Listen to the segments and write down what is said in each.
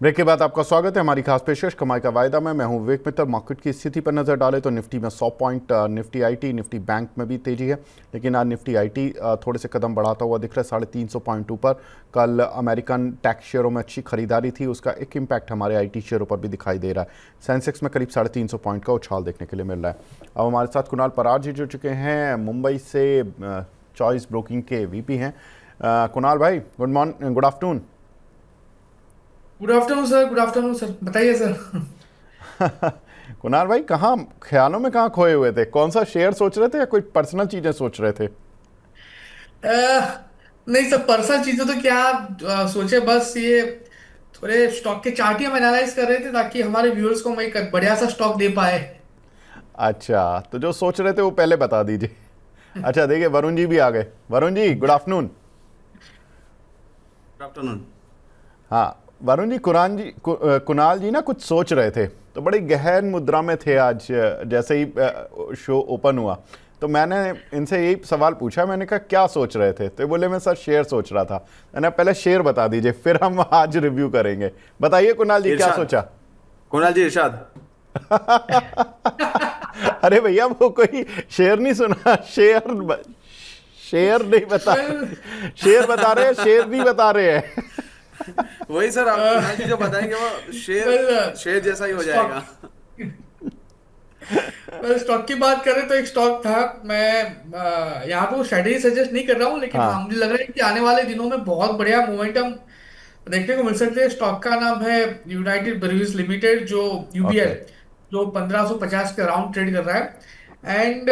Break के बाद आपका स्वागत है हमारी खास पेशकश कमाई का वायदा में। मैं हूं विवेक मित्तल। मार्केट की स्थिति पर नजर डालें तो निफ्टी में 100 point, Nifty IT, Nifty bank में भी तेजी है, लेकिन आज निफ्टी आईटी थोड़े से कदम बढ़ाता हुआ दिख रहा है 350 पॉइंट ऊपर। कल अमेरिकन टैक्स शेयरों में अच्छी खरीदारी थी, उसका एक इम्पैक्ट हमारे आईटी शेयरों पर भी दिखाई दे रहा है। सेंसेक्स में करीब 350 पॉइंट का उछाल देखने के लिए मिल रहा है। अब हमारे साथ कुणाल परार जी जुड़ चुके हैं, मुंबई से चॉइस ब्रोकिंग के वीपी हैं। कुणाल भाई, good morning, good afternoon. Good afternoon sir, good afternoon sir, बताइए सर। कुणाल भाई, कहाँ ख्यालों में कहाँ खोए हुए थे? कौन सा शेयर सोच रहे थे या कोई पर्सनल चीजें सोच रहे थे? नहीं सर, पर्सनल चीजें तो क्या सोचे, बस ये थोड़े स्टॉक के चार्ट ही हम एनालाइज कर रहे थे ताकि हमारे व्यूअर्स को हम एक बढ़िया सा स्टॉक दे पाए। अच्छा, तो जो सोच रहे थे वो पहले बता दीजिए। अच्छा, देखिए वरुण जी भी आ गए। Varun ji, good afternoon. Good afternoon. हाँ वरुण जी, कुणाल जी ना कुछ सोच रहे थे, तो बड़ी गहन मुद्रा में थे आज। जैसे ही शो ओपन हुआ तो मैंने इनसे यही सवाल पूछा। मैंने कहा क्या सोच रहे थे, तो ये बोले मैं सर शेयर सोच रहा था। मैंने पहले शेयर बता दीजिए, फिर हम आज रिव्यू करेंगे। बताइए कुणाल जी, क्या इरशाद। सोचा? कुणाल जी, इरशाद। अरे भैया, वो कोई शेर नहीं सुना। शेर नहीं बता वेल, रहे, शेर बता रहे हैं, शेर नहीं बता रहे हैं। वही सर, आप कुणाल जी जो बताएंगे वो शेर वेल शेर जैसा ही हो स्टॉक जाएगा। वेल स्टॉक की बात करें तो एक स्टॉक था। मैं यहाँ पे वो स्ट्रेटेजी सजेस्ट नहीं कर रहा हूँ, लेकिन हाँ हाँ, मुझे लग रहा है कि आने वाले दिनों में बहुत बढ़िया मोमेंटम देखने को मिल सकते हैं। स्टॉक का नाम है यूनाइटेड ब्रूअरीज लिमिटेड, जो ओके। यूबीएल, जो 1550 के अराउंड ट्रेड कर रहा है। एंड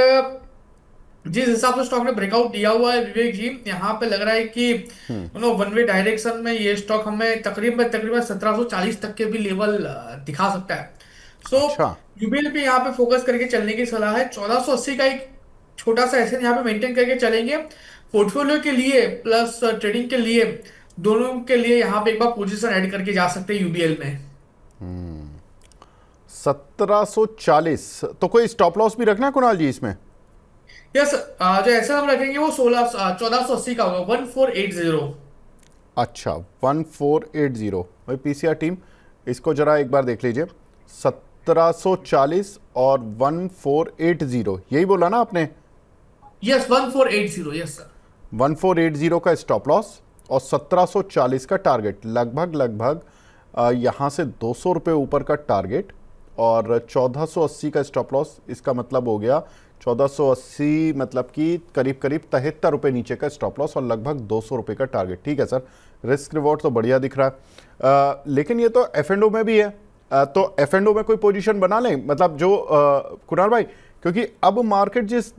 जिस हिसाब से स्टॉक ने ब्रेकआउट दिया हुआ है विवेक जी, यहाँ पे लग रहा है कि वन वे डायरेक्शन में ये स्टॉक हमें तकरीबन तकरीबन 1740 तक के भी लेवल दिखा सकता है। सो अच्छा। यूबीएल पे यहाँ पे फोकस करके चलने की सलाह है। 1480 का एक छोटा सा एसेट यहाँ पे मेंटेन करके चलेंगे पोर्टफोलियो के लिए प्लस ट्रेडिंग के लिए, दोनों के लिए यहाँ पे एक बार पोजीशन ऐड करके जा सकते हैं यूबीएल में। 1740 तो कोई स्टॉप लॉस भी रखना है कुणाल जी इसमें? यस, जो एसेट हम रखेंगे वो 1480 का होगा, 1480। अच्छा, 1480। भाई पीसीआर टीम, इसको जरा एक बार देख लीजिए। 1740 और 1480, यही बोला ना आपने? Yes, 1480, yes sir. 1480 का स्टॉप लॉस और 1740 का टारगेट, लगभग लगभग यहाँ से 200 रुपये ऊपर का टारगेट और 1480 का स्टॉप लॉस। इसका मतलब हो गया 1480 मतलब कि करीब करीब 73 रुपये नीचे का स्टॉप लॉस और लगभग 200 रुपये का टारगेट। ठीक है सर, रिस्क रिवॉर्ड तो बढ़िया दिख रहा है। लेकिन ये तो एफ एंड ओ में भी है। तो एफ एंड ओ में कोई पोजीशन बना लें, मतलब जो कुणाल भाई, क्योंकि अब मार्केट जिस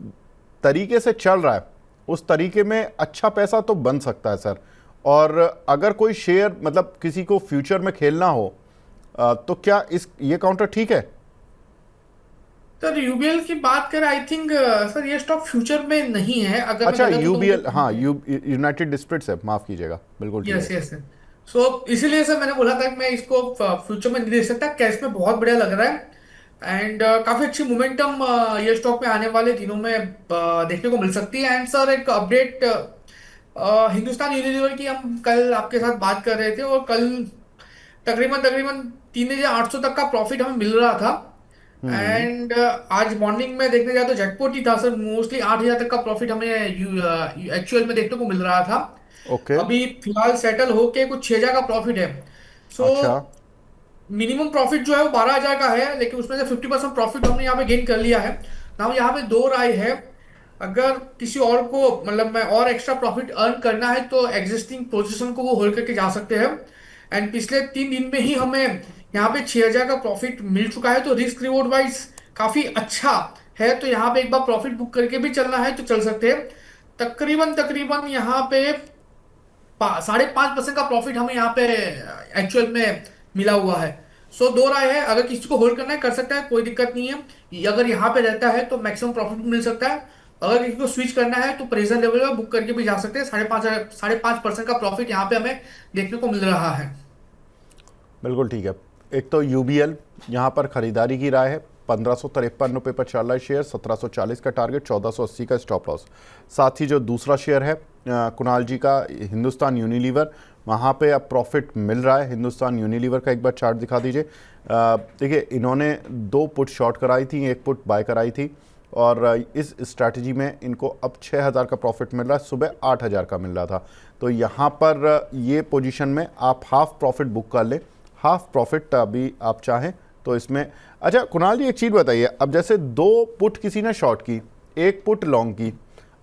तरीके से चल रहा है उस तरीके में अच्छा पैसा तो बन सकता है सर। और अगर कोई शेयर मतलब किसी को फ्यूचर में खेलना हो तो क्या इस ये काउंटर ठीक है? सर यूबीएल की बात करें, आई थिंक सर ये स्टॉक फ्यूचर में नहीं है, अगर मैं अच्छा, गलत हूं तो मुझे यूबीएल, हाँ, यूनाइटेड डिस्प्रिट्स है, माफ़ कीजिएगा, बिल्कुल ठीक है। Yes yes. सो इसीलिए सर मैंने बोला था कि मैं इसको फ्यूचर में नहीं दे सकता। कैश में बहुत बढ़िया लग रहा है एंड काफी अच्छी मोमेंटम ये स्टॉक में आने वाले दिनों में देखने को मिल सकती है। एंड सर एक अपडेट, हिंदुस्तान यूनिलीवर की हम कल आपके साथ बात कर रहे थे और कल तकरीबन तकरीबन 3000 800 तक का प्रॉफिट हमें मिल रहा था। एंड आज मॉर्निंग में देखने जाए तो जैकपॉट ही था सर, मोस्टली 8000 तक का प्रॉफिट हमें एक्चुअल में देखने को मिल रहा था। ओके। अभी फिलहाल सेटल होके कुछ 6000 का प्रॉफिट है। सो अच्छा। मिनिमम प्रॉफिट जो है वो 12000 का है, लेकिन उसमें से 50% प्रॉफिट हमने यहाँ पे गेन कर लिया है ना। यहाँ पे दो राय है, अगर किसी और को मतलब मैं और एक्स्ट्रा प्रॉफिट अर्न करना है तो एग्जिस्टिंग पोजीशन को वो होल्ड करके जा सकते हैं। एंड पिछले 3 दिन में ही हमें यहाँ पे 6000 का प्रॉफिट मिल चुका है, तो रिस्क रिवॉर्ड वाइज काफी अच्छा है। तो यहाँ पे एक बार प्रॉफिट बुक करके भी चलना है तो चल सकते हैं। तकरीबन तकरीबन यहाँ पे 5.5% का प्रॉफिट हमें यहाँ पे एक्चुअल में मिला हुआ है। सो दो राय है, अगर किसी को होल्ड करना है कर सकता है, कोई दिक्कत नहीं है। अगर यहाँ पे रहता है तो मैक्सिमम प्रॉफिट मिल सकता है। अगर किसी को स्विच करना है तो प्रेजेंट लेवल में बुक करके भी जा सकते हैं। 5.5% का प्रॉफिट यहाँ पे हमें देखने को मिल रहा है। बिल्कुल ठीक है। एक तो यूबीएल यहाँ पर खरीदारी की राय है, 1553 रुपये पर चल रहा है शेयर, 1740 का टारगेट, 1480 का स्टॉप लॉस। साथ ही जो दूसरा शेयर है कुणाल जी का हिंदुस्तान यूनिलीवर, वहाँ पे अब प्रॉफिट मिल रहा है। हिंदुस्तान यूनिलीवर का एक बार चार्ट दिखा दीजिए। देखिए इन्होंने 2 पुट शॉर्ट कराई थी, 1 पुट बाय कराई थी, और इस स्ट्रैटेजी में इनको अब 6,000 का प्रॉफिट मिल रहा है, सुबह 8,000 का मिल रहा था। तो यहाँ पर ये पोजीशन में आप हाफ प्रॉफिट बुक कर लें, हाफ प्रॉफिट अभी आप चाहें तो इसमें। अच्छा कुणाल जी एक चीज़ बताइए, अब जैसे 2 पुट किसी ने शॉर्ट की, 1 पुट लॉन्ग की,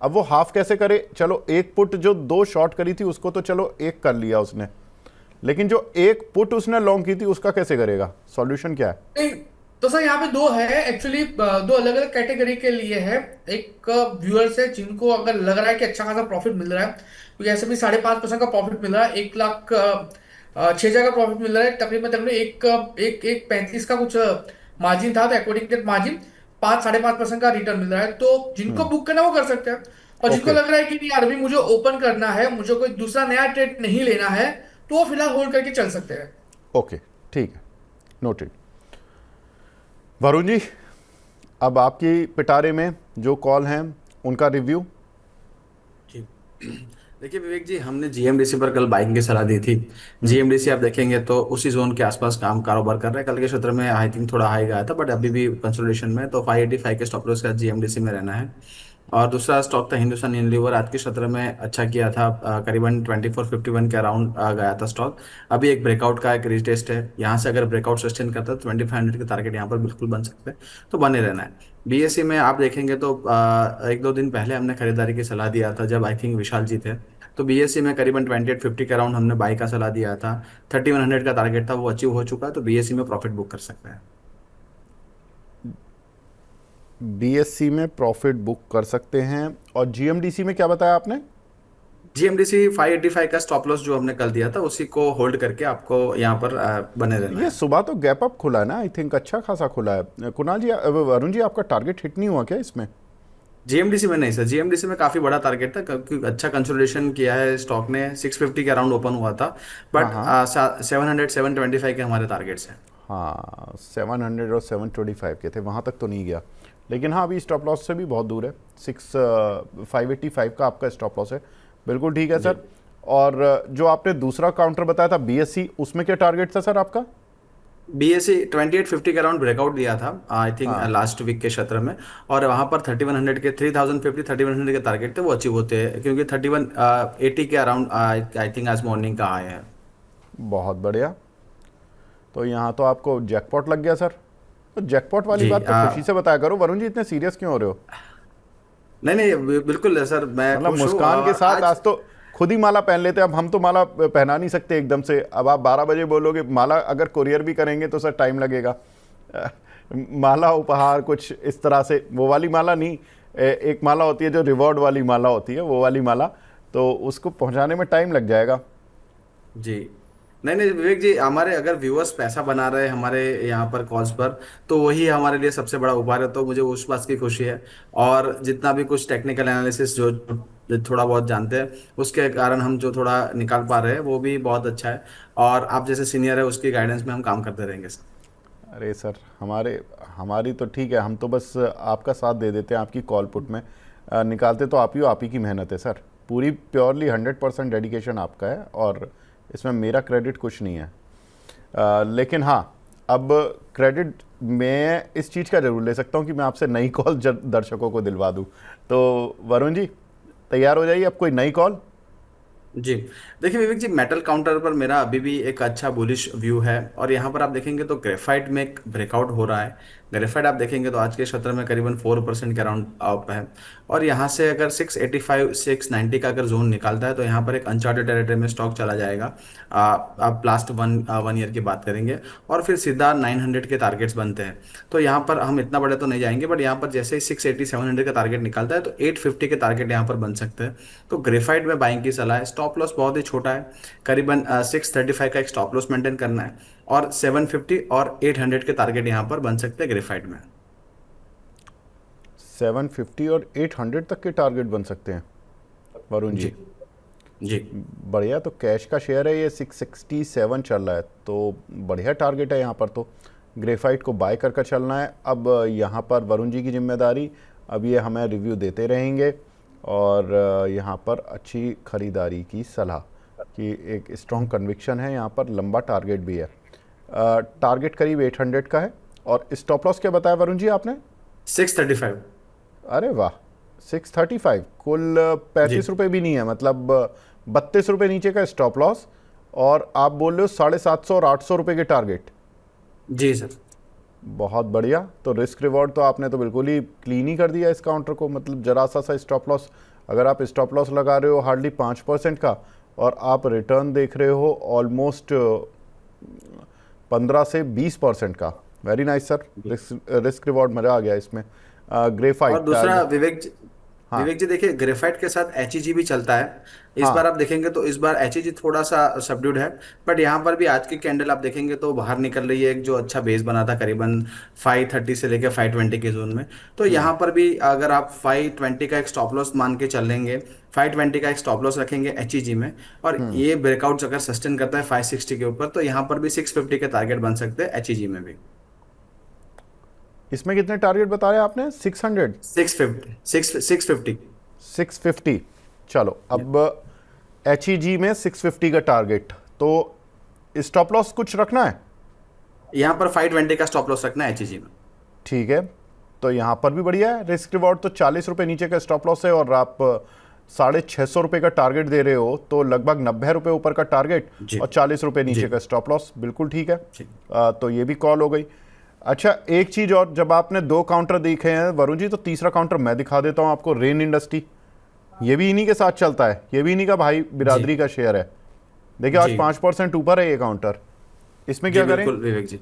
अब वो हाफ कैसे करे? चलो 1 पुट जो 2 शॉर्ट करी थी उसको तो चलो 1 कर लिया उसने, लेकिन जो 1 पुट उसने लॉन्ग की थी उसका कैसे करेगा? सॉल्यूशन क्या है? नहीं, तो सर यहाँ पे 2 है एक्चुअली, 2 अलग अलग कैटेगरी के लिए है। एक व्यूअर्स है जिनको अगर लग रहा है कि अच्छा खासा प्रॉफिट मिल रहा है, क्योंकि ऐसे भी 5.5% का प्रॉफिट मिल रहा है, 1,06,000 का प्रॉफिट मिल रहा है, तकरीबन तकरीबन एक 35 का कुछ मार्जिन था, तो अकॉर्डिंग दैट मार्जिन 5-5.5% का रिटर्न मिल रहा है। तो जिनको बुक करना वो कर सकते हैं, और जिनको ओके लग रहा है कि नहीं यार अभी मुझे ओपन करना है, मुझे कोई दूसरा नया ट्रेड नहीं लेना है, तो वो फिलहाल होल्ड करके चल सकते हैं। ओके ठीक है, नोटेड। वरुण जी अब आपकी पिटारे में जो कॉल हैं उनका रिव्यू। जी देखिए विवेक जी, हमने जीएमडीसी पर कल बाइंग की सलाह दी थी। जीएमडीसी आप देखेंगे तो उसी जोन के आसपास काम कारोबार कर रहा है। कल के सत्र में आई थिंक थोड़ा हाई गया था, बट अभी भी कंसोलिडेशन में है, तो 585 के स्टॉप लॉस का जीएमडीसी में रहना है। और दूसरा स्टॉक था हिंदुस्तान यूनिलीवर, आज के सत्र में अच्छा किया था, करीबन 2451 के अराउंड गया था स्टॉक। अभी एक ब्रेकआउट का एक रीटेस्ट है, यहाँ से अगर ब्रेकआउट सस्टेन करता है तो 2500 के टारगेट यहाँ पर बिल्कुल बन सकते हैं, तो बने रहना है। बीएससी में आप देखेंगे तो 1-2 दिन पहले हमने खरीदारी की सलाह दिया था, जब आई थिंक विशाल जी थे, तो बीएससी में करीबन 2850 के अराउंड हमने बाई का सलाह दिया था। 3100 का टारगेट था, वो अचीव हो चुका है, तो बीएससी में प्रॉफिट बुक कर सकते हैं। बीएससी में प्रॉफिट बुक कर सकते हैं, और जीएमडीसी में क्या बताया आपने? जीएमडीसी 585 का स्टॉप लॉस जो हमने कल दिया था उसी को होल्ड करके आपको यहाँ पर बने रहना ये है। सुबह तो गैप अप खुला है ना, आई थिंक अच्छा खासा खुला है। कुणाल जी वरुण जी आपका टारगेट हिट नहीं हुआ क्या इसमें? जीएमडीसी में नहीं सर, जीएमडीसी में काफी बड़ा टारगेट था, क्योंकि अच्छा कंसोलिडेशन किया है स्टॉक ने, 650 के अराउंड ओपन हुआ था, हाँ बट हाँ 700-725 के हमारे टारगेट्स हैं। हाँ 700 और 725 के थे, वहाँ तक तो नहीं गया, लेकिन हाँ अभी स्टॉप लॉस से भी बहुत दूर है। 585 का आपका स्टॉप लॉस है, बिल्कुल ठीक है सर। और जो आपने दूसरा काउंटर बताया था बीएससी, उसमें क्या टारगेट था सर आपका? बीएससी 2850 के अराउंड ब्रेकआउट दिया था आई थिंक हाँ लास्ट वीक के सत्र में, और वहां पर 3100 के 3150 के टारगेट थे, वो अचीव होते हैं, क्योंकि 3180 के अराउंड आई थिंक आज मॉर्निंग का आए हैं। बहुत बढ़िया, तो यहाँ तो आपको जैकपॉट लग गया सर। तो जैकपॉट वाली जी बात तो खुशी से बताया करो वरुण जी, इतने सीरियस क्यों हो रहे हो? नहीं नहीं बिल्कुल सर, मैं मतलब खुश हूँ। मुस्कान के और साथ आज तो खुद ही माला पहन लेते हैं, अब हम तो माला पहना नहीं सकते एकदम से। अब आप 12 बजे बोलोगे माला अगर कुरियर भी करेंगे तो सर टाइम लगेगा। माला उपहार कुछ इस तरह से, वो वाली माला नहीं, एक माला होती है जो रिवॉर्ड वाली माला होती है, वो वाली माला, तो उसको पहुंचाने में टाइम लग जाएगा। जी नहीं नहीं विवेक जी, हमारे अगर व्यूअर्स पैसा बना रहे हैं हमारे यहाँ पर कॉल्स पर, तो वही हमारे लिए सबसे बड़ा उपहार है, तो मुझे उस बात की खुशी है। और जितना भी कुछ टेक्निकल एनालिसिस जो थोड़ा बहुत जानते हैं, उसके कारण हम जो थोड़ा निकाल पा रहे हैं वो भी बहुत अच्छा है, और आप जैसे सीनियर है उसकी गाइडेंस में हम काम करते रहेंगे सर। अरे सर हमारी तो ठीक है, हम तो बस आपका साथ दे देते हैं, आपकी कॉल पुट में निकालते तो आप ही की मेहनत है सर, पूरी प्योरली 100% डेडिकेशन आपका है, और इसमें मेरा क्रेडिट कुछ नहीं है। लेकिन हाँ अब क्रेडिट मैं इस चीज़ का ज़रूर ले सकता हूँ कि मैं आपसे नई कॉल दर्शकों को दिलवा दूँ। तो वरुण जी तैयार हो जाइए, अब कोई नई कॉल। जी देखिए विवेक जी, मेटल काउंटर पर मेरा अभी भी एक अच्छा बुलिश व्यू है, और यहाँ पर आप देखेंगे तो ग्रेफाइट में एक ब्रेकआउट हो रहा है। ग्रेफाइट आप देखेंगे तो आज के सत्र में करीबन 4% के अराउंड अप है, और यहाँ से अगर 685 690 का अगर जोन निकालता है तो यहाँ पर एक अनचार्टेड टेरिटरी में स्टॉक चला जाएगा। आप लास्ट वन ईयर की बात करेंगे, और फिर सीधा 900 के टारगेट्स बनते हैं, तो यहाँ पर हम इतना बड़े तो नहीं जाएंगे, बट यहाँ पर जैसे ही 680 700 का टारगेट निकालता है तो 850 के टारगेट यहाँ पर बन सकते हैं। तो ग्रेफाइट में बाइंग की सलाह है। स्टॉप लॉस बहुत ही छोटा है, करीबन 635 का एक स्टॉप लॉस मेंटेन करना है, और 750 और 800 के टारगेट यहाँ पर बन सकते हैं ग्रेफाइट में। 750 और 800 तक के टारगेट बन सकते हैं वरुण जी। जी बढ़िया, तो कैश का शेयर है ये 667 चल रहा है, तो बढ़िया टारगेट है यहाँ पर। तो ग्रेफाइट को बाय कर चलना है। अब यहाँ पर वरुण जी की जिम्मेदारी, अब ये हमें रिव्यू देते रहेंगे, और यहाँ पर अच्छी खरीदारी की सलाह कि एक स्ट्रॉन्ग कन्विक्शन है, यहाँ पर लंबा टारगेट भी है। टारगेट करीब 800 का है। और स्टॉप लॉस क्या बताया वरुण जी आपने? 635। अरे वाह, 635, कुल जी 35 रुपये भी नहीं है, मतलब 32 रुपये नीचे का स्टॉप लॉस। और आप बोल रहे हो 750 और 800 रुपये के टारगेट। जी सर। बहुत बढ़िया। तो रिस्क रिवॉर्ड तो आपने तो बिल्कुल ही क्लीन ही कर दिया इस काउंटर को, मतलब जरा सा स्टॉप लॉस। अगर आप स्टॉप लॉस लगा रहे हो हार्डली 5% का और आप रिटर्न देख रहे हो ऑलमोस्ट 15 से 20% का। Very nice sir, risk reward मजा आ गया इसमें। और ग्रेफाइट दूसरा टारगेट। हाँ विवेक जी देखिए, ग्रेफाइट के साथ एचईजी भी चलता है। इस बार हाँ। आप देखेंगे तो इस बार एचईजी थोड़ा सा सबड्यूड है। बट यहाँ पर भी आज की कैंडल आप देखेंगे तो बाहर निकल रही है, एक जो अच्छा बेस बना था करीबन 530 से लेकर 520 के जोन में। तो यहाँ पर भी अगर आप 520 का एक स्टॉप लॉस मान के चलेंगे, 520 का एक स्टॉप लॉस रखेंगे एचईजी में, और ये ब्रेकआउट अगर सस्टेन करता है 560 के ऊपर, तो यहाँ पर भी 650 के टारगेट बन सकते हैं एचईजी में भी। इसमें कितने टारगेट बताए आपने? 600? 650, 650। 650। चलो अब एच में 650 का टारगेट, तो स्टॉप लॉस कुछ रखना है? यहाँ पर 520 का स्टॉप लॉस रखना है एचईजी में। ठीक है, तो यहाँ पर भी बढ़िया है। रिस्क रिवॉर्ड तो 40 रुपये नीचे का स्टॉप लॉस है और आप 650 रुपये का टारगेट दे रहे हो, तो लगभग 90 रुपये ऊपर का टारगेट जी और 40 रुपये नीचे जी का स्टॉप लॉस, बिल्कुल ठीक है। जी। तो ये भी कॉल हो गई। अच्छा, एक चीज़ और, जब आपने 2 काउंटर दिखे हैं वरुण जी, तो तीसरा काउंटर मैं दिखा देता हूँ आपको, रेन इंडस्ट्री। ये भी इन्हीं के साथ चलता है, ये भी इन्हीं का भाई जी बिरादरी का शेयर है। देखिए आज जी 5% ऊपर है ये काउंटर, इसमें जी क्या करें? बिल्कुल विवेक जी।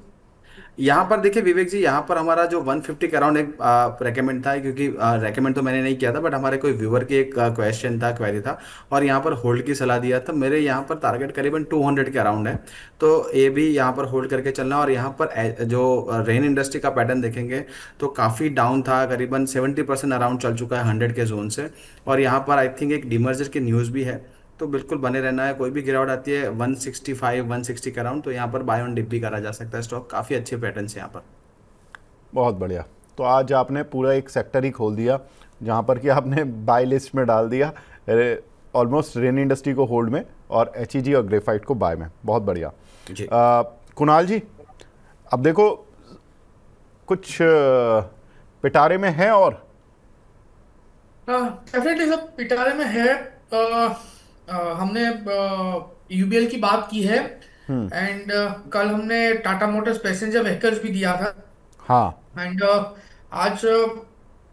यहाँ पर देखिए विवेक जी, यहाँ पर हमारा जो 150 के अराउंड एक रेकमेंड था, क्योंकि रेकमेंड तो मैंने नहीं किया था, बट हमारे कोई व्यूअर की एक क्वेश्चन था, क्वेरी था, और यहाँ पर होल्ड की सलाह दिया था। मेरे यहाँ पर टारगेट करीबन 200 के अराउंड है, तो ये भी यहाँ पर होल्ड करके चलना। और यहाँ पर जो रेन इंडस्ट्री का पैटर्न देखेंगे तो काफ़ी डाउन था, करीबन 70% अराउंड चल चुका है 100 के जोन से। और यहाँ पर आई थिंक एक डिमर्जर की न्यूज़ भी है, तो बिल्कुल बने रहना है। कोई भी गिरावट आती है 165 160 के अराउंड, तो यहाँ पर बाय ऑन डिप भी करा जा सकता है स्टॉक। काफ़ी अच्छे पैटर्न से यहाँ पर। बहुत बढ़िया। तो आज आपने पूरा एक सेक्टर ही खोल दिया जहाँ पर कि आपने बाय लिस्ट में डाल दिया ऑलमोस्ट रेन इंडस्ट्री को होल्ड में और एच और ग्रेफाइट को बाय में। बहुत बढ़िया। जी कुणाल जी, अब देखो कुछ पिटारे में है और डेफिनेटली सब पिटारे में है। हमने यूबीएल की बात की है, एंड कल हमने टाटा मोटर्स पैसेंजर व्हीकल्स भी दिया था। हाँ एंड आज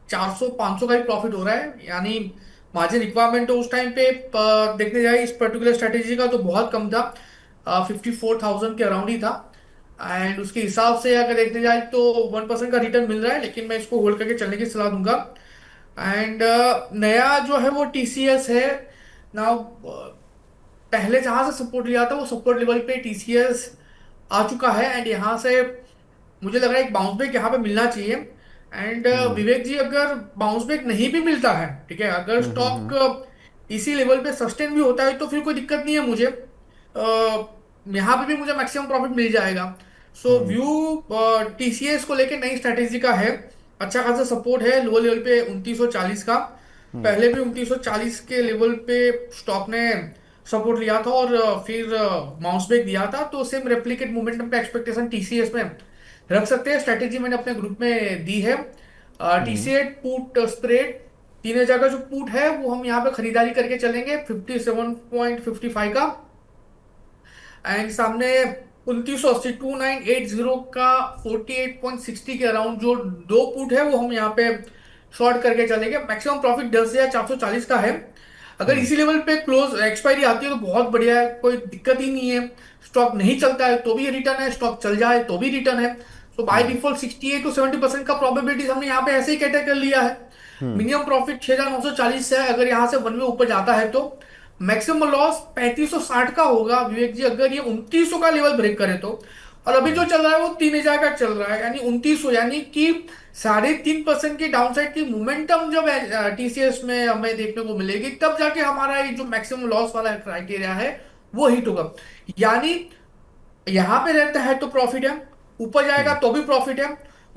400-500 का ही प्रॉफिट हो रहा है, यानी मार्जिन रिक्वायरमेंट तो उस टाइम पे देखने जाए इस पर्टिकुलर स्ट्रेटेजी का तो बहुत कम था, 54,000 के अराउंड ही था। एंड उसके हिसाब से अगर देखने जाए तो 1% का रिटर्न मिल रहा है, लेकिन मैं इसको होल्ड करके चलने की सलाह दूंगा। एंड नया जो है वो टीसीएस है ना। पहले जहां से सपोर्ट लिया था वो सपोर्ट लेवल पे टीसीएस आ चुका है, एंड यहाँ से मुझे लग रहा है एक बाउंस बैक यहाँ पे मिलना चाहिए। एंड विवेक जी, अगर बाउंस बैक नहीं भी मिलता है, ठीक है, अगर स्टॉक इसी लेवल पे सस्टेन भी होता है तो फिर कोई दिक्कत नहीं है मुझे। यहाँ पे भी मुझे मैक्सिमम प्रॉफिट मिल जाएगा। सो व्यू टीसीएस को लेके नई स्ट्रेटेजी का है। अच्छा खासा सपोर्ट है लोअर लेवल पे 2940 का। पहले भी 2940 के लेवल पे स्टॉक ने सपोर्ट लिया था और फिर बाउंस बैक दिया था, तो सेम रेप्लिकेट मोमेंटम पे एक्सपेक्टेशन टीसीएस में रख सकते हैं। स्ट्रेटेजी मैंने अपने ग्रुप में दी है। टीसीएस पुट स्प्रेड 3000 का जो पुट है वो हम यहाँ पे खरीदारी करके चलेंगे 57.55 का। एंड सामने 2980 2980 का 48.60 के अराउंड जो दो पुट है वो हम यहाँ पे शॉर्ट करके चलेंगे। मैक्सिमम प्रॉफिट 10,440 का है। अगर इसी लेवल पे क्लोज एक्सपायरी आती है तो बहुत बढ़िया है, कोई दिक्कत ही नहीं है। स्टॉक नहीं चलता है तो भी रिटर्न है, स्टॉक चल जाए तो भी रिटर्न है। तो बाय डिफॉल्ट 68 to 70% का प्रोबेबिलिटीज हमने यहाँ पे ऐसे ही कैटर कर लिया है। मिनिमम प्रॉफिट 6,940 से है, अगर यहाँ से वन में ऊपर जाता है तो मैक्सिमम लॉस 3560 का होगा विवेक जी, अगर ये 2900 का लेवल ब्रेक करे तो। और अभी जो चल रहा है वो 3000 का चल रहा है, यानी 2900, यानी कि 3.5% की डाउनसाइड की मोमेंटम जब टीसीएस में हमें देखने को मिलेगी, तब जाके हमारा ये जो मैक्सिमम लॉस वाला क्राइटेरिया है वो हिट होगा। यानी यहां पे रहता है तो प्रॉफिट है, ऊपर जाएगा तो भी प्रॉफिट है,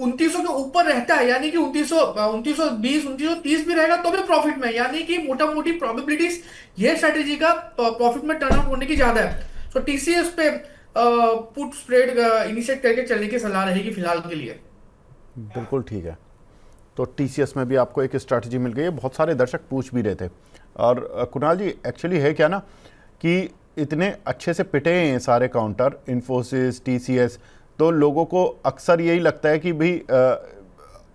2900 के ऊपर रहता है, यानी कि 2920 2930 भी रहेगा तो भी प्रॉफिट में, यानी कि मोटा मोटी प्रोबेबिलिटीज ये स्ट्रेटेजी का प्रॉफिट में टर्न आउट होने की ज्यादा है। सो टीसीएस पे पुट स्प्रेड इनिशिएट करके चलने की सलाह रहेगी फिलहाल के लिए। बिल्कुल ठीक है। तो टीसीएस में भी आपको एक स्ट्रैटेजी मिल गई है, बहुत सारे दर्शक पूछ भी रहे थे। और कुणाल जी, एक्चुअली है क्या ना कि इतने अच्छे से पिटे हैं ये सारे काउंटर, इन्फोसिस, टीसीएस, तो लोगों को अक्सर यही लगता है कि भाई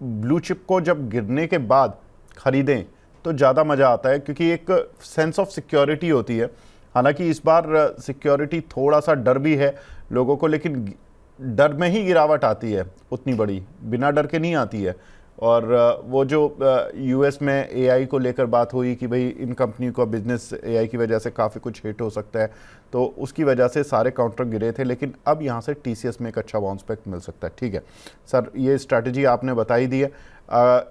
ब्लू चिप को जब गिरने के बाद खरीदें तो ज़्यादा मज़ा आता है, क्योंकि एक सेंस ऑफ सिक्योरिटी होती है। हालांकि इस बार सिक्योरिटी थोड़ा सा डर भी है लोगों को, लेकिन डर में ही गिरावट आती है उतनी बड़ी, बिना डर के नहीं आती है। और वो जो यूएस में एआई को लेकर बात हुई कि भाई इन कंपनी का बिजनेस एआई की वजह से काफ़ी कुछ हिट हो सकता है, तो उसकी वजह से सारे काउंटर गिरे थे, लेकिन अब यहाँ से टीसीएस में एक अच्छा बाउंस बैक मिल सकता है। ठीक है सर, ये स्ट्रैटेजी आपने बताई दी है।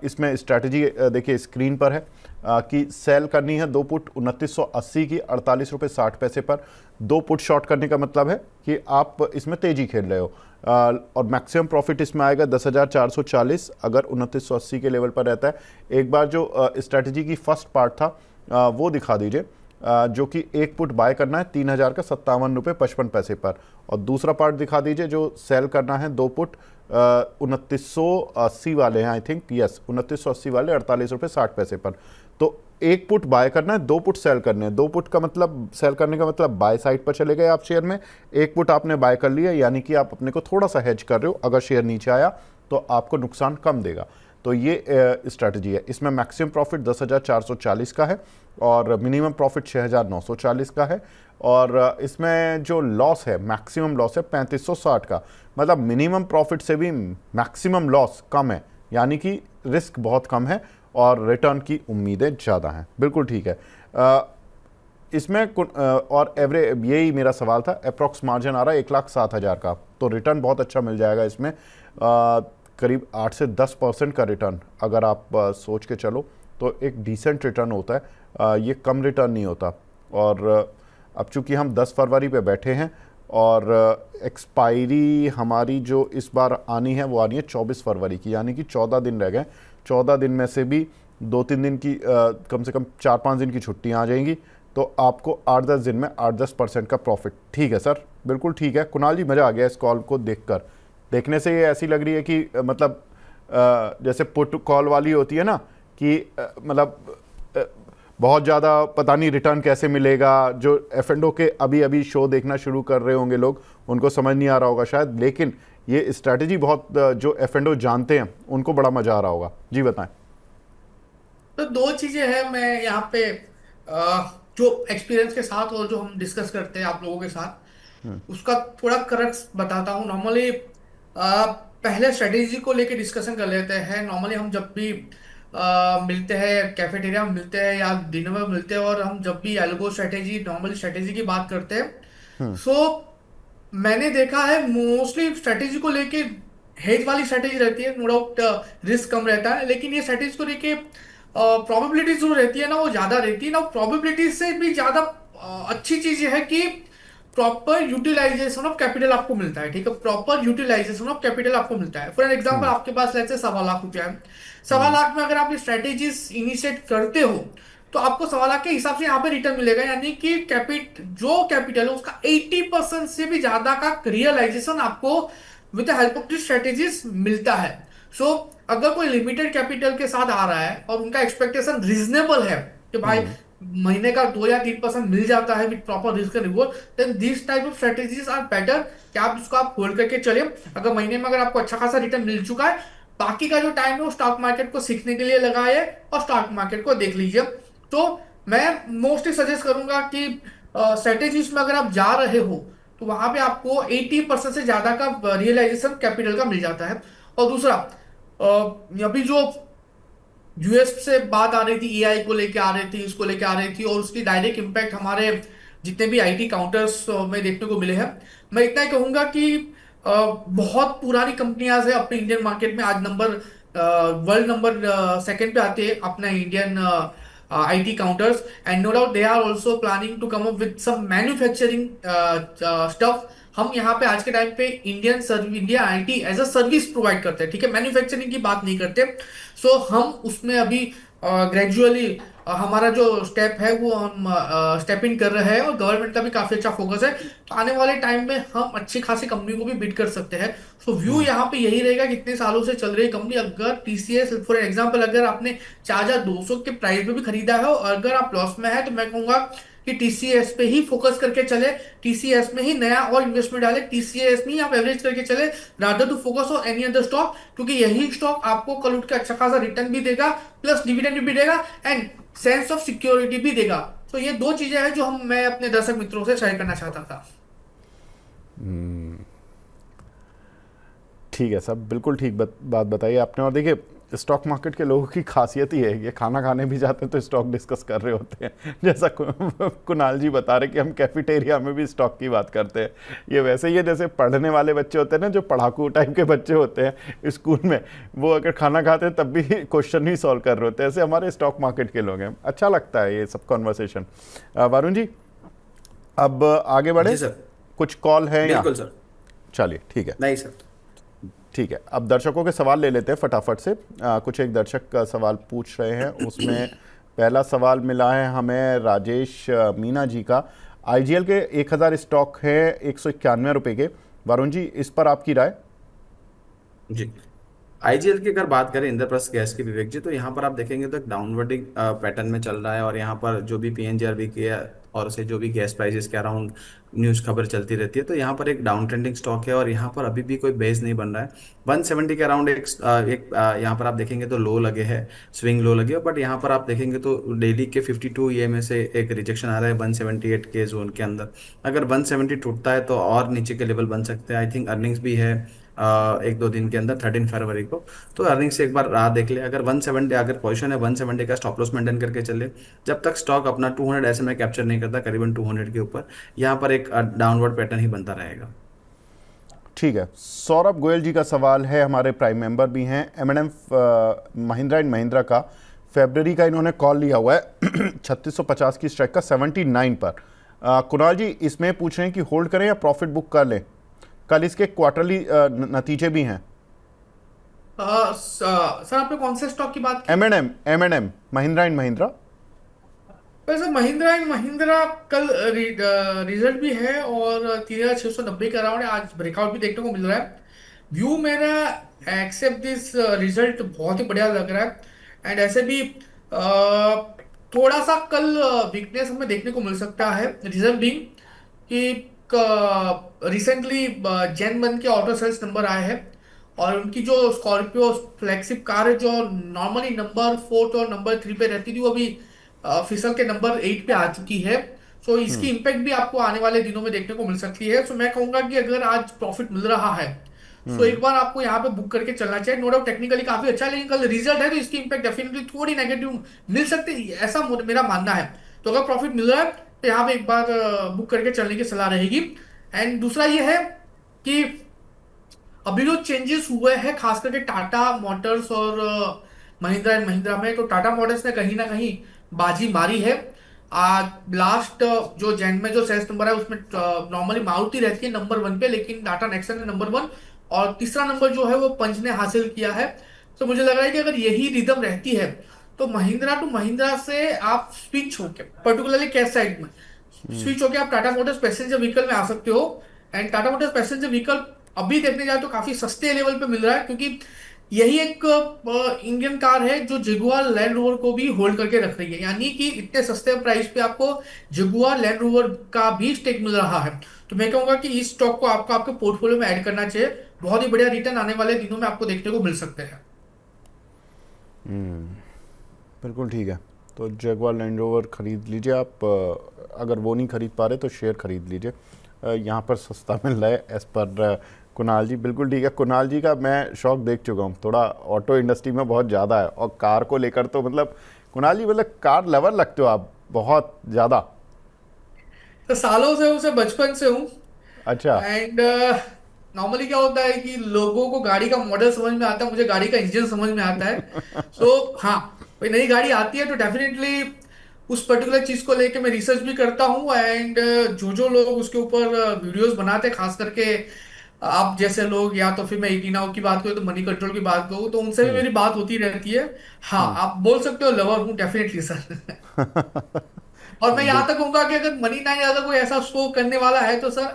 इसमें स्ट्रैटेजी देखिए स्क्रीन पर है कि सेल करनी है 2 पुट 2980 की 48 रुपये 60 पैसे पर। 2 पुट शॉर्ट करने का मतलब है कि आप इसमें तेजी खेल रहे हो, और मैक्सिमम प्रॉफिट इसमें आएगा 10,440 अगर 2980 के लेवल पर रहता है। एक बार जो स्ट्रैटेजी की फर्स्ट पार्ट था वो दिखा दीजिए, जो कि 1 पुट बाय करना है 3,000 का 57 रुपये 55 पैसे पर, और दूसरा पार्ट दिखा दीजिए जो सेल करना है 2 पुट 2980 वाले हैं, आई थिंक, यस 2980 वाले 48 रुपये 60 पैसे पर। तो 1 पुट बाय करना है, 2 पुट सेल करने हैं। 2 पुट का मतलब, सेल करने का मतलब बाय साइड पर चले गए आप शेयर में, 1 पुट आपने बाय कर लिया, यानी कि आप अपने को थोड़ा सा हेज कर रहे हो। अगर शेयर नीचे आया तो आपको नुकसान कम देगा। तो ये स्ट्रैटेजी है। इसमें मैक्सिमम प्रॉफिट 10,440 का है और मिनिमम प्रॉफिट 6,940 का है, और इसमें जो लॉस है, मैक्सिमम लॉस है 3560 का। मतलब मिनिमम प्रॉफिट से भी मैक्सिमम लॉस कम है, यानी कि रिस्क बहुत कम है और रिटर्न की उम्मीदें ज़्यादा हैं। बिल्कुल ठीक है। इसमें और एवरेज, यही मेरा सवाल था, अप्रॉक्स मार्जिन आ रहा है 1,07,000 का, तो रिटर्न बहुत अच्छा मिल जाएगा इसमें। करीब 8 से 10% का रिटर्न अगर आप सोच के चलो तो एक डिसेंट रिटर्न होता है, ये कम रिटर्न नहीं होता। और अब चूंकि हम 10 फरवरी पे बैठे हैं और एक्सपायरी हमारी जो इस बार आनी है वो आनी है 24 फरवरी की, यानी कि 14 दिन रह गए। 14 दिन में से भी 2-3 दिन की कम से कम 4-5 दिन की छुट्टियाँ आ जाएंगी, तो आपको 8-10 दिन में 8-10% का प्रॉफिट। ठीक है सर, बिल्कुल ठीक है। कुणाल जी, मज़ा आ गया इस कॉल को देखकर। देखने से ये ऐसी लग रही है कि मतलब जैसे पुट कॉल वाली होती है ना कि मतलब बहुत ज़्यादा पता नहीं रिटर्न कैसे मिलेगा। जो F&O के अभी अभी शो देखना शुरू कर रहे होंगे लोग, उनको समझ नहीं आ रहा होगा शायद, लेकिन ये स्ट्रैटेजी बहुत जो F&O जानते हैं उनको बड़ा मज़ा आ रहा होगा। जी बताएं। तो 2 चीजें हैं मैं यहाँ पे जो एक्सपीरियंस के साथ और जो हम डिस्कस करते हैं आप लोगों के साथ, उसका थोड़ा करक्स बताता हूँ। नॉर्मली पहले स्ट्रेटेजी को लेके डिस्कशन कर लेते हैं। नॉर्मली हम जब भी मिलते हैं, कैफेटेरिया में मिलते हैं या डिनर में मिलते हैं, और हम जब भी एल्गो स्ट्रेटेजी, नॉर्मली स्ट्रेटेजी की बात करते हैं, सो मैंने देखा है मोस्टली स्ट्रेटेजी को लेके हेज वाली स्ट्रेटेजी रहती है, नो डाउट रिस्क कम रहता है, लेकिन ये स्ट्रेटेजी को लेके प्रोबेबिलिटी जो रहती है ना वो ज्यादा रहती है ना। प्रोबेबिलिटी से भी ज्यादा अच्छी चीज ये है कि प्रॉपर यूटिलाइजेशन ऑफ कैपिटल आपको मिलता है। ठीक है, प्रॉपर यूटिलाइजेशन ऑफ कैपिटल आपको मिलता है। फॉर एन एग्जाम्पल, आपके पास लेट्स से 1,15,00,000 है। 1,15,00,000 में अगर आप ये स्ट्रेटेजीज इनिशिएट करते हो तो आपको 1,15,00,000 के हिसाब से यहाँ पे रिटर्न मिलेगा, यानी कि कैपिटल है उसका 80% से भी ज्यादा का रियलाइजेशन आपको with the help of this strategies मिलता है। सो अगर कोई लिमिटेड कैपिटल के साथ आ रहा है और उनका एक्सपेक्टेशन रीजनेबल है कि भाई महीने का 2 या 3% मिल जाता है with proper risk and reward, then this type of strategies are better कि आप इसको आप होल्ड करके चले। अगर महीने में अगर आपको अच्छा खासा रिटर्न मिल चुका है, बाकी का जो टाइम है वो स्टॉक मार्केट को सीखने के लिए लगाए और स्टॉक मार्केट को देख लीजिए। तो मैं मोस्टली सजेस्ट करूंगा कि स्ट्रेटेजीज में अगर आप जा रहे हो तो वहां पे आपको 80% से ज्यादा का रियलाइजेशन कैपिटल का मिल जाता है। और दूसरा, अभी जो यूएस से बात आ रही थी, एआई को लेके आ रही थी, इसको लेके आ रही थी, और उसकी डायरेक्ट इंपैक्ट हमारे जितने भी आईटी काउंटर्स में देखने को मिले हैं, मैं इतना ही कहूंगा कि बहुत पुरानी कंपनियां है अपने इंडियन मार्केट में। आज वर्ल्ड नंबर 2nd पे आते हैं अपना Indian IT counters, and no doubt they are also planning to come up with some manufacturing stuff. हम यहाँ पे आज के टाइम पे India IT as a service provide करते हैं, ठीक है, मैन्युफैक्चरिंग की बात नहीं करते। सो हम उसमें अभी ग्रेजुअली हमारा जो स्टेप है वो हम स्टेप इन कर रहे हैं, और गवर्नमेंट का भी काफी अच्छा फोकस है। तो आने वाले टाइम में हम अच्छी खासी कंपनी को भी बिड कर सकते हैं। सो व्यू यहाँ पे यही रहेगा कि इतने सालों से चल रही कंपनी, अगर टीसीएस फॉर एग्जांपल अगर आपने 4200 के प्राइस में भी खरीदा है और अगर आप लॉस में है, तो मैं कहूंगा कि टीसीएस पे ही फोकस करके चले, टीसीएस में ही नया और इन्वेस्टमेंट डाले, टीसीएस में ही आप एवरेज करके चले, rather to focus on any other stock, क्योंकि यही स्टॉक आपको कल उठ के अच्छा खासा रिटर्न भी देगा, प्लस डिविडेंड भी देगा एंड सेंस ऑफ सिक्योरिटी भी देगा। तो ये दो चीजें हैं जो मैं अपने दर्शक मित्रों से शेयर करना चाहता था। ठीक है साहब, बिल्कुल ठीक बात बताई आपने। और देखिए, स्टॉक मार्केट के लोगों की खासियत ही है, ये खाना खाने भी जाते हैं तो स्टॉक डिस्कस कर रहे होते हैं। जैसा कुणाल जी बता रहे कि हम कैफेटेरिया में भी स्टॉक की बात करते हैं। ये वैसे ही है जैसे पढ़ने वाले बच्चे होते हैं ना, जो पढ़ाकू टाइप के बच्चे होते हैं स्कूल में, वो अगर खाना खाते हैं तब भी क्वेश्चन ही सॉल्व कर रहे होते हैं, ऐसे हमारे स्टॉक मार्केट के लोग हैं। अच्छा लगता है ये सब कॉन्वर्सेशन। वरुण जी, अब आगे बढ़े। जी सर। कुछ कॉल है? बिल्कुल सर। चलिए ठीक है। नहीं सर। ठीक है, अब दर्शकों के सवाल ले लेते हैं फटाफट से। कुछ एक दर्शक का सवाल पूछ रहे हैं, उसमें पहला सवाल मिला है हमें राजेश मीना जी का। आईजीएल के 1000 स्टॉक है 191 रुपये के। वरुण जी, इस पर आपकी राय? जी, आईजीएल की अगर बात करें इंद्रप्रस्थ गैस की विवेक जी, तो यहाँ पर आप देखेंगे तो एक डाउनवर्डिंग पैटर्न में चल रहा है, और यहाँ पर जो भी पीएनजीआरबी के और से जो भी गैस प्राइसेस के अराउंड न्यूज़ खबर चलती रहती है, तो यहाँ पर एक डाउन ट्रेंडिंग स्टॉक है और यहाँ पर अभी भी कोई बेस नहीं बन रहा है। 170 के अराउंड यहाँ पर आप देखेंगे तो लो लगे हैं, स्विंग लो लगे, बट यहाँ पर आप देखेंगे तो डेली के 52 ईएमए से एक रिजेक्शन आ रहा है 178 के जोन के अंदर। अगर 170 टूटता है तो और नीचे के लेवल बन सकते हैं। आई थिंक अर्निंग्स भी है एक दो दिन के अंदर 13 फरवरी को, तो अर्निंग से एक बार राह देख ले। अगर 170 अगर पोजीशन है 170 का स्टॉप लॉस मेंटेन करके चले, जब तक स्टॉक अपना 200 SMA कैप्चर नहीं करता करीबन 200 के ऊपर, यहाँ पर एक डाउनवर्ड पैटर्न ही बनता रहेगा। ठीक है। सौरभ गोयल जी का सवाल है, हमारे प्राइम मेंबर भी हैं, M&M महिंद्रा एंड महिंद्रा का फरवरी का इन्होंने कॉल लिया हुआ है 3650 की स्ट्राइक का 79 पर। कुणाल जी, इसमें पूछ रहे हैं कि होल्ड करें या प्रॉफिट बुक कर लें? कल इसके क्वार्टरली नतीजे भी हैं। सर आपने कौन से स्टॉक की बात की? M&M Mahindra and Mahindra. वैसे महिंद्रा एंड महिंद्रा कल रिजल्ट भी है और 3690 के अराउंड आज ब्रेकआउट भी देखने को मिल रहा है। व्यू मेरा एक्सेप्ट दिस रिजल्ट बहुत ही बढ़िया लग रहा है, एंड ऐसे भी थोड़ा सा कल वीकनेस हमें देखने को मिल सकता है। रीजन बीइंग कि रिसेंटली जैन मंथ के ऑटो सेल्स नंबर आए हैं, और उनकी जो स्कॉर्पियो फ्लैगशिप कार है जो नॉर्मली नंबर 4 और नंबर 3 पे रहती थी, वो अभी फिसल के नंबर 8 पे आ चुकी है। सो इसकी इम्पैक्ट भी आपको आने वाले दिनों में देखने को मिल सकती है। सो मैं कहूंगा कि अगर आज प्रॉफिट मिल रहा है सो एक बार आपको यहाँ पे बुक करके चलना चाहिए। नो डाउट टेक्निकली काफी अच्छा है, लेकिन कल रिजल्ट है तो इसकी इम्पैक्ट डेफिनेटली थोड़ी नेगेटिव मिल सकती है, ऐसा मेरा मानना है। तो अगर प्रॉफिट मिल रहा है तो यहाँ पे एक बार बुक करके चलने की सलाह रहेगी। एंड दूसरा ये है कि अभी जो चेंजेस हुए हैं खास करके टाटा मोटर्स और महिंद्रा एंड महिंद्रा में, तो टाटा मोटर्स ने कहीं ना कहीं बाजी मारी है। आज लास्ट जो जैन में जो सेल्स नंबर है उसमें नॉर्मली मारुति रहती है नंबर 1 पे, लेकिन टाटा नेक्सन है नंबर 1, और तीसरा नंबर जो है वो पंच ने हासिल किया है। तो मुझे लग रहा है कि अगर यही रिदम रहती है तो महिंद्रा टू महिंद्रा से आप स्विच होके, पर्टिकुलरली कैश साइड में स्विच होके आप टाटा मोटर्स पैसेंजर व्हीकल में आ सकते हो। And Tata Motors passenger vehicle अभी देखने जाए तो काफी सस्ते लेवल पे मिल रहा है, क्योंकि यही एक इंडियन कार है जो जगुआर लैंड रोवर को भी होल्ड करके रख रही है, यानी कि इतने सस्ते प्राइस पे आपको जगुआर लैंड रोवर का भी स्टेक मिल रहा है। तो मैं कहूंगा कि इस स्टॉक को आपको आपके पोर्टफोलियो में ऐड करना चाहिए, बहुत ही बढ़िया रिटर्न आने वाले दिनों में आपको देखने को मिल सकते हैं। बिल्कुल ठीक है। तो जगुआर लैंड रोवर खरीद लीजिए आप, अगर वो नहीं खरीद पा रहे तो शेयर खरीद लीजिए, यहाँ पर सस्ता मिल रहा है एज पर कुणाल जी। बिल्कुल ठीक है। कुणाल जी का मैं शौक देख चुका हूँ, थोड़ा ऑटो इंडस्ट्री में बहुत ज़्यादा है, और कार को लेकर तो मतलब कुणाल जी मतलब कार लवर लगते हो आप बहुत ज़्यादा। तो सालों से उसे बचपन से हूँ। अच्छा। एंड नॉर्मली क्या होता है कि लोगों को गाड़ी का मॉडल समझ में आता है, मुझे गाड़ी का इंजन समझ में आता है। सो हाँ, कोई नई गाड़ी आती है तो डेफिनेटली उस पर्टिकुलर चीज को लेके मैं रिसर्च भी करता हूँ। एंड जो जो लोग उसके ऊपर वीडियोस बनाते हैं, खास करके आप जैसे लोग, या तो फिर मैं 18 की बात करूँ तो मनी कंट्रोल की बात करूँ, तो उनसे भी हम्म। मेरी बात होती रहती है। हाँ, आप बोल सकते हो लवर हूँ डेफिनेटली सर। और मैं यहाँ बिल- तक कहूंगा कि अगर मनी नाइन अगर कोई ऐसा शो करने वाला है तो सर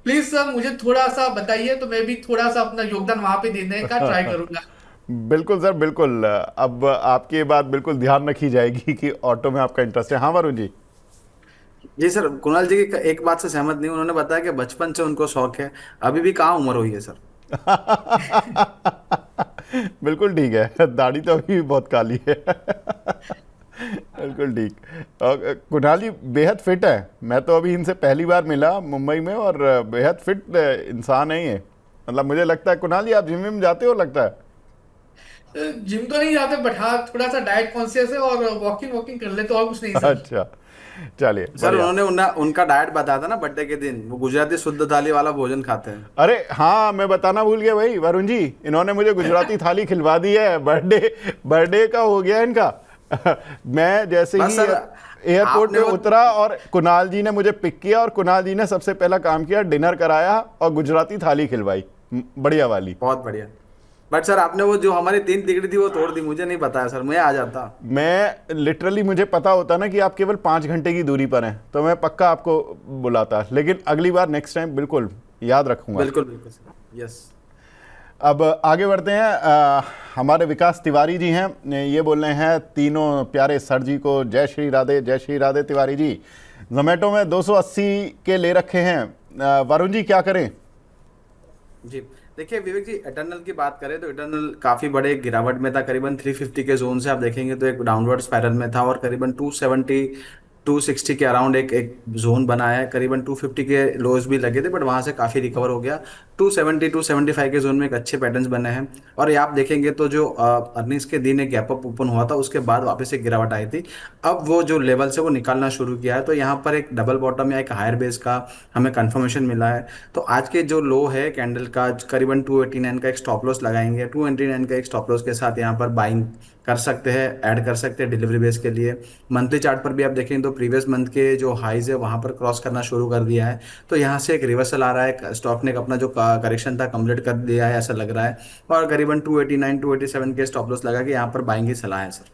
प्लीज सर मुझे थोड़ा सा बताइए, तो मैं भी थोड़ा सा अपना योगदान वहां पे देने का ट्राई करूंगा। बिल्कुल सर, बिल्कुल। अब आपकी ये बात बिल्कुल ध्यान रखी जाएगी कि ऑटो में आपका इंटरेस्ट है। हाँ वरुण जी। जी सर, कुणाल जी की एक बात से सहमत नहीं, उन्होंने बताया कि बचपन से उनको शौक है, अभी भी कहाँ उम्र हुई है सर। बिल्कुल ठीक है, दाढ़ी तो अभी भी बहुत काली है। बिल्कुल ठीक। और कुणाल जी बेहद फिट है। मैं तो अभी इनसे पहली बार मिला मुंबई में, और बेहद फिट इंसान है ये। मतलब मुझे लगता है कुणाल जी आप जिम में जाते हो लगता है। जिम तो नहीं जाते, बट हाँ थोड़ा सा डाइट कॉन्शियस है और वॉकिंग वॉकिंग कर ले तो और कुछ नहीं सर। अच्छा, चलिए सर बढ़िया। उन्होंने उनका डाइट बताया था ना बर्थडे के दिन, वो गुजराती शुद्ध थाली वाला भोजन खाते हैं। अरे हाँ, मैं बताना भूल गया भाई वरुण जी, इन्होंने मुझे गुजराती थाली खिलवा दी है। बर्थडे बर्थडे का हो गया इनका। मैं जैसे बस ही सर, एयरपोर्ट पे आपने वो, उतरा और कुणाल जी ने मुझे पिक किया, और कुणाल जी ने सबसे पहला काम किया, डिनर कराया और गुजराती थाली खिलवाई, बढ़िया वाली। बहुत बढ़िया। बट सर आपने वो जो हमारी तीन तिगड़ी थी वो तोड़ दी, मुझे नहीं बताया सर, मैं आ जाता। मैं लिटरली, मुझे पता होता ना कि आप केवल 5 घंटे की दूरी पर हैं तो मैं पक्का आपको बुलाता, लेकिन अगली बार नेक्स्ट टाइम बिल्कुल याद रखूंगा। बिल्कुल बिल्कुल सर, यस। अब आगे बढ़ते हैं। हमारे विकास तिवारी जी हैं, ये बोल रहे हैं तीनों प्यारे सर जी को जय श्री राधे, जय श्री राधे। तिवारी जी जोमेटो में 280 के ले रखे हैं, वरुण जी क्या करें। जी देखिए विवेक जी, इटर्नल की बात करें तो इटर्नल काफी बड़े गिरावट में था, करीबन 350 के जोन से आप देखेंगे तो एक डाउनवर्ड स्पाइरल में था, और करीबन 270 260 के अराउंड एक एक जोन बना है, करीबन 250 के लोज भी लगे थे, बट वहां से काफी रिकवर हो गया। 270 275 के जोन में एक अच्छे पैटर्न्स बने हैं। और ये आप देखेंगे तो जो अर्निंग्स के दिन एक गैप अप ओपन हुआ था, उसके बाद वापस एक गिरावट आई थी। अब वो जो लेवल से वो निकालना शुरू किया है, तो यहाँ पर एक डबल बॉटम या एक हायर बेस का हमें कंफर्मेशन मिला है। तो आज के जो लो है कैंडल का, करीबन 289 का एक स्टॉप लॉस लगाएंगे, 289 का एक स्टॉप लॉस के साथ यहाँ पर बाइंग कर सकते हैं, ऐड कर सकते हैं डिलीवरी बेस के लिए। मंथली चार्ट पर भी आप देखें तो प्रीवियस मंथ के जो हाइज है वहां पर क्रॉस करना शुरू कर दिया है। तो यहाँ से एक रिवर्सल आ रहा है, स्टॉक ने अपना जो करेक्शन था कंप्लीट कर दिया है ऐसा लग रहा है। और करीबन 289 287 के स्टॉप लॉस लगा के यहाँ पर बाइंग की सलाह है सर।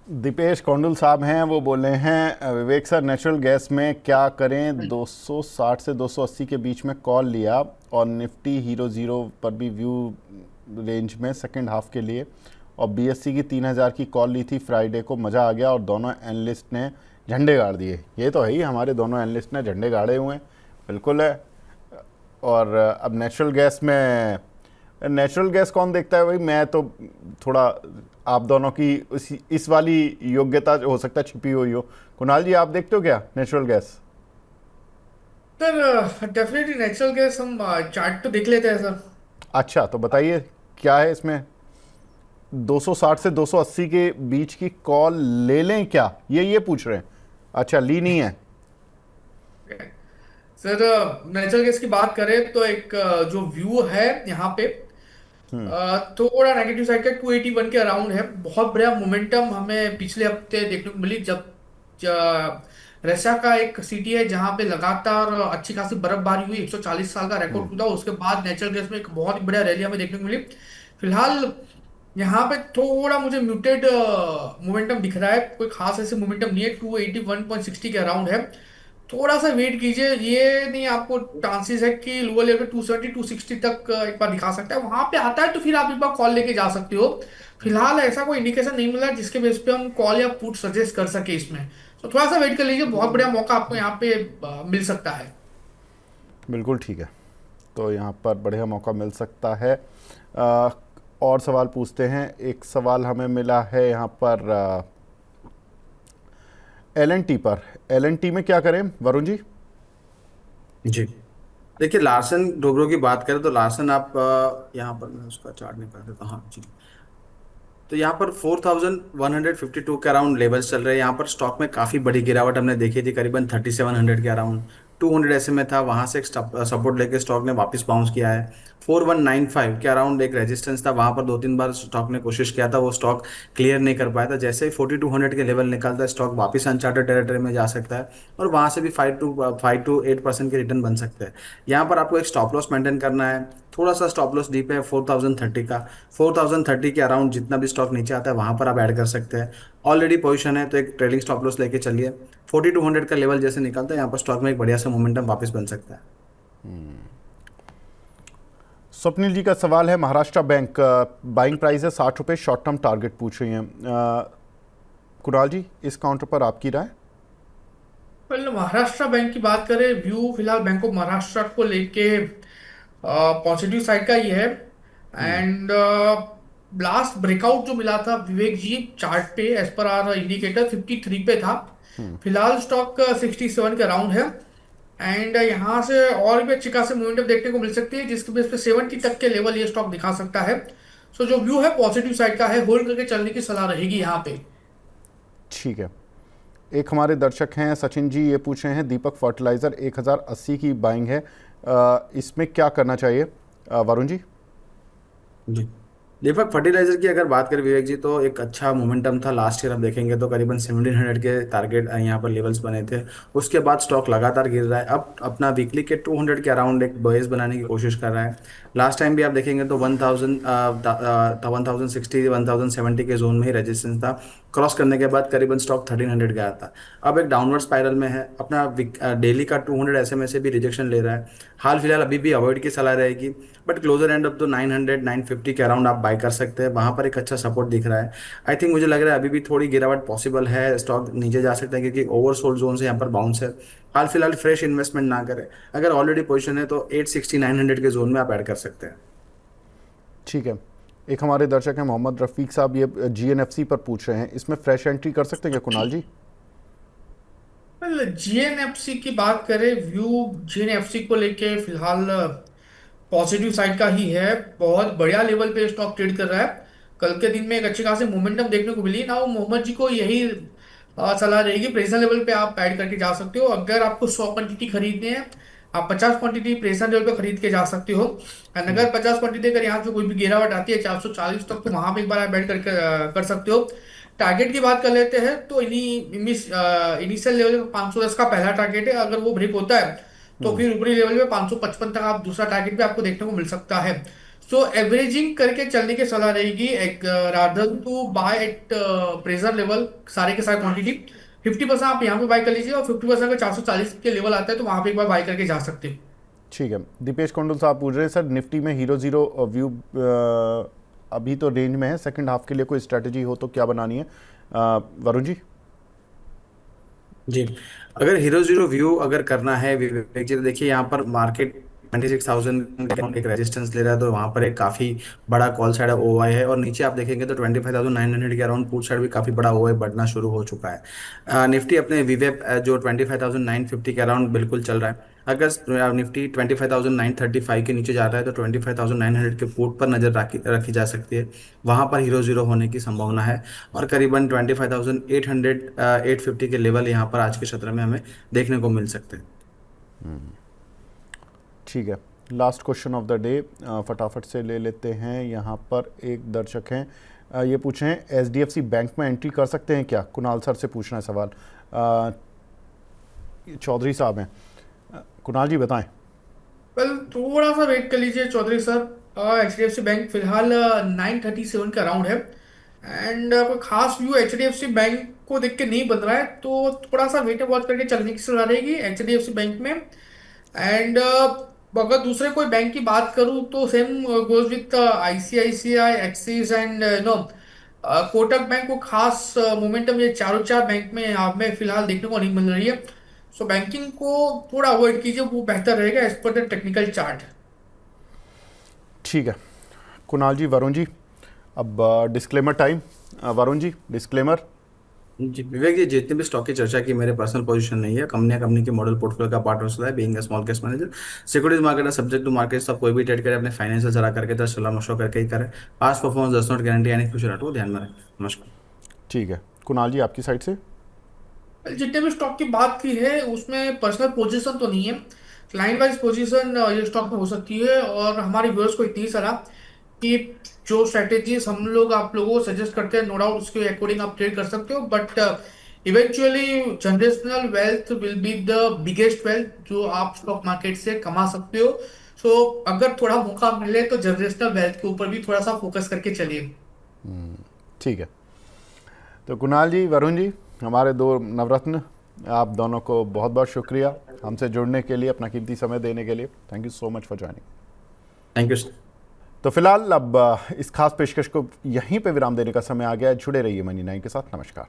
दीपेश कोंडुल साहब हैं, वो बोले हैं विवेक सर नेचुरल गैस में क्या करें, 260 से 280 के बीच में कॉल लिया, और निफ्टी हीरो ज़ीरो पर भी व्यू रेंज में सेकंड हाफ के लिए, और बीएससी की 3000 की कॉल ली थी फ्राइडे को, मज़ा आ गया, और दोनों एनालिस्ट ने झंडे गाड़ दिए। ये तो है ही, हमारे दोनों एनालिस्ट ने झंडे गाड़े हुए हैं, बिल्कुल है। और अब नेचुरल गैस कौन देखता है भाई। मैं तो थोड़ा, आप दोनों की इस वाली योग्यता हो सकता है छिपी हुई हो। कुणाल जी आप देखते हो क्या natural gas. Sir definitely natural gas हम चार्ट तो देख लेते हैं सर। अच्छा तो बताइए क्या है इसमें। 260 से 280 के बीच की कॉल ले लें क्या, ये पूछ रहे हैं। अच्छा ली नहीं है। सर नेचुरल गैस की बात करें तो एक जो व्यू है यहाँ पे थोड़ा नेगेटिव साइड का 281 के अराउंड है। बहुत बढ़िया मोमेंटम हमें पिछले हफ्ते देखने को मिली, जब रशिया का एक सिटी है जहां पे लगातार अच्छी खासी बर्फबारी हुई, 140 साल का रिकॉर्ड टूटा। उसके बाद नेचुरल गैस में एक बहुत ही बढ़िया रैली हमें देखने को मिली। फिलहाल यहाँ पे थोड़ा मुझे म्यूटेड मोमेंटम दिख रहा है, कोई खास ऐसे मोमेंटम नहीं है, 281.60 के अराउंड है। थोड़ा सा वेट कीजिए, ये नहीं आपको चांसेस है कि लोअर लेवल 270 260 तक एक बार दिखा सकता है, वहां पे आता है तो फिर आप एक बार कॉल लेके जा सकते हो। फिलहाल ऐसा कोई इंडिकेशन नहीं मिला जिसके बेस पे हम कॉल या पुट सजेस्ट कर सके इसमें। तो थोड़ा सा वेट कर लीजिए, बहुत बढ़िया मौका आपको यहाँ पे मिल सकता है। बिल्कुल ठीक है, तो यहाँ पर बढ़िया मौका मिल सकता है। और सवाल पूछते हैं। एक सवाल हमें मिला है यहाँ पर LNT पर। LNT में क्या करें वरुण जी। जी देखिए, लार्सन डोब्रो की बात करें तो लार्सन आप यहाँ पर मैं उसका चार्ट निकाल देता हूँ। हाँ जी, तो यहाँ पर 4152 के अराउंड लेवल्स चल रहे हैं। यहाँ पर स्टॉक में काफी बड़ी गिरावट हमने देखी थी, करीबन 3700 के अराउंड। 200 SMA था, वहां से एक सपोर्ट लेके स्टॉक ने वापस बाउंस किया है। 4195 के अराउंड एक रेजिस्टेंस था, वहां पर दो तीन बार स्टॉक ने कोशिश किया था, वो स्टॉक क्लियर नहीं कर पाया था। जैसे ही 4200 के लेवल निकलता है, स्टॉक वापस अनचार्टेड टेरिटरी में जा सकता है और वहां से भी 5 to 8% के रिटर्न बन सकते हैं। यहाँ पर आपको एक स्टॉप लॉस मेंटेन करना है, थोड़ा सा स्टॉप लॉस डीप है 4030 का। 4030 के अराउंड जितना भी स्टॉक नीचे आता है वहां पर आप ऐड कर सकते हैं। ऑलरेडी पोजीशन है तो एक ट्रेलिंग स्टॉप लॉस लेके चलिए। 4200 का लेवल जैसे निकलता है, यहाँ पर स्टॉक में एक बढ़िया सा मोमेंटम वापस बन सकता है। स्वप्निल जी का सवाल है, महाराष्ट्र बैंक बाइंग प्राइस है 60 रुपये, शॉर्ट टर्म टारगेट पूछ रही हैं। कुणाल जी, इस काउंटर पर आपकी राय? वेल, महाराष्ट्र बैंक की बात करें, व्यू फिलहाल बैंक ऑफ महाराष्ट्र को लेके पॉजिटिव साइड का ही है। एंड लास्ट ब्रेकआउट जो मिला था विवेक जी चार्ट पे, एज पर आर इंडिकेटर 53 पे था। फिलहाल स्टॉक 67 के अराउंड है। एंड यहाँ से और भी अच्छी खासी मोमेंटम देखने को मिल सकती है, जिसके बेस पे 70 तक के लेवल ये स्टॉक दिखा सकता है। सो जो व्यू है पॉजिटिव साइड का है, होल्ड करके चलने की सलाह रहेगी यहाँ पे। ठीक है। एक हमारे दर्शक हैं सचिन जी, ये पूछ रहे हैं दीपक फर्टिलाइज़र 1080 की बाइंग है, इसमें क्या करना चाहिए? वरुण जी। जी, दीपक फर्टिलाइजर की अगर बात करें विवेक जी, तो एक अच्छा मोमेंटम था लास्ट ईयर। आप देखेंगे तो करीबन 1700 के टारगेट यहाँ पर लेवल्स बने थे। उसके बाद स्टॉक लगातार गिर रहा है, अब अपना वीकली के 200 के अराउंड एक बेस बनाने की कोशिश कर रहा है। लास्ट टाइम भी आप देखेंगे तो 1060 1070 के जोन में ही रेजिस्टेंस था। क्रॉस करने के बाद करीबन स्टॉक 1300 गया था। अब एक डाउनवर्ड स्पाइरल में है, अपना डेली का 200 SMA से भी रिजेक्शन ले रहा है। हाल फिलहाल अभी भी अवॉइड की सलाह रहेगी, बट क्लोजर एंड अप तो 900 950 के अराउंड आप बाय कर सकते हैं, वहां पर एक अच्छा सपोर्ट दिख रहा है। आई थिंक मुझे लग रहा है अभी भी थोड़ी गिरावट पॉसिबल है, स्टॉक नीचे जा सकता है क्योंकि ओवरसोल्ड जोन से यहाँ पर बाउंस है। हाल फिलहाल फ्रेश इन्वेस्टमेंट ना करें, अगर ऑलरेडी पोजीशन है तो 860 900 के जोन में आप ऐड कर सकते हैं। ठीक है। एक हमारे दर्शक हैं मोहम्मद रफीक साहब, ये GNFC पर पूछ रहे हैं, इसमें फ्रेश एंट्री कर सकते हैं क्या कुणाल जी? GNFC की बात करें, व्यू GNFC को लेके फिलहाल पॉजिटिव साइड का ही है। बहुत बढ़िया लेवल पे स्टॉक ट्रेड कर रहा है। कल के दिन में एक अच्छी खासी मोमेंटम देखने को मिली ना। वो मोहम्मद जी को यही सलाह रहेगी, प्रेशर लेवल पे आप ऐड करके जा सकते हो। अगर आपको 100 क्वांटिटी खरीदनी है, आप 50 क्वांटिटी प्रेशर लेवल पे खरीद के जा सकते हो। एंड अगर 50 क्वांटिटी अगर यहाँ से कोई भी गिरावट आती है 440 तक, तो वहां पे एक बार आप ऐड करके कर सकते हो। टारगेट की बात कर लेते हैं तो इनिशियल लेवल पे 510 का पहला टारगेट है। अगर वो ब्रेक होता है तो फिर ऊपरी लेवल पे 555 तक आप दूसरा टारगेट भी आपको देखने को मिल सकता है। सो एवरेजिंग करके चलने की सलाह रहेगी, एक rather to buy at pressure level सारे के सारे क्वांटिटी। 50% आप यहाँ पे बाय कर लीजिए, और 50% अगर 440 के लेवल आता है तो वहां पे एक बार बाय करके जा सकते हो। ठीक है। दीपेश कोंडल साहब पूछ रहे हैं, सर निफ्टी में हीरो जीरो व्यू अभी तो रेंज में है, सेकंड हाफ के लिए कोई स्ट्रेटजी हो तो क्या बनानी है? वरुण जी। जी, अगर हीरो जीरो व्यू अगर करना है विवेक जी, तो देखिए यहाँ पर मार्केट 26,000 एक रेजिस्टेंस ले रहा है, तो वहां पर एक काफी बड़ा कॉल साइड ओआई है। और नीचे आप देखेंगे तो 25,900 के अराउंड पुट साइड भी काफी बड़ा ओआई बढ़ना शुरू हो चुका है। निफ्टी अपने वीवेप जो 25,950 के अराउंड बिल्कुल चल रहा है। अगर निफ्टी 25,935 के नीचे जा रहा है तो 25,900 के पुट पर नजर रखी जा सकती है, वहां पर हीरो जीरो होने की संभावना है। और करीबन 25,800 850 के लेवल यहाँ पर आज के सत्र में हमें देखने को मिल सकते हैं। ठीक है। Last question of the day फटाफट से ले लेते हैं। यहाँ पर एक दर्शक हैं, ये पूछे हैं HDFC बैंक में एंट्री कर सकते हैं क्या? कुणाल सर से पूछना है सवाल। चौधरी साहब हैं, कुणाल जी बताएं। वेल, थोड़ा सा वेट कर लीजिए चौधरी सर। HDFC बैंक फिलहाल 937 का अराउंड है। एंड कोई खास व्यू HDFC बैंक को देख के नहीं बन रहा है, तो थोड़ा सा वेट वॉच करके चलने की सलाह रहेगी HDFC बैंक में। एंड अगर दूसरे कोई बैंक की बात करूं तो same goes with ICICI, Axis and no Kotak bank को खास मोमेंटम ये चारों चार बैंक में हमें फिलहाल देखने को नहीं मिल रही है। सो बैंकिंग को थोड़ा अवॉइड कीजिए, वो बेहतर रहेगा as per the technical chart. ठीक है कुणाल जी। वरुण जी, अब disclaimer time. Varun ji, disclaimer. जी विवेक जी, जितने भी स्टॉक की चर्चा की मेरे पर्सनल पोजीशन नहीं है, कंपनी के मॉडल पोर्टफोलियो का पार्ट होता है। Being a small cash manager, securities market subject to market, सब कोई भी ट्रेड करे अपने फाइनेंशियल जरा करके तो सलाह मशवरा करके ही करे। Past performance does not guarantee any future, हटो ध्यान में रखें। नमस्कार। ठीक है कुणाल जी, आपकी साइड से। जितने भी स्टॉक की बात की है उसमें पर्सनल पोजीशन तो नहीं है, क्लाइंट वाइज पोजीशन ये स्टॉक में हो सकती है। और हमारे व्यूअर्स को इतनी सलाह कि जो स्ट्रेटेजीज हम लोग आप लोगों को सजेस्ट करते हैं, नो डाउट उसके अकॉर्डिंग आप ट्रेड कर सकते हो, but eventually generational wealth will be the biggest wealth जो आप स्टॉक मार्केट से कमा सकते हो। सो अगर थोड़ा मौका मिले तो जनरेशनल वेल्थ के ऊपर भी थोड़ा सा फोकस करके चलिए। ठीक है। तो कुणाल जी, वरुण जी, हमारे दो नवरत्न, आप दोनों को बहुत बहुत शुक्रिया हमसे जुड़ने के लिए, अपना कीमती समय देने के लिए। Thank you so much for joining. Thank you sir. तो फिलहाल अब इस खास पेशकश को यहीं पे विराम देने का समय आ गया है। जुड़े रहिए मनी 9 के साथ। नमस्कार।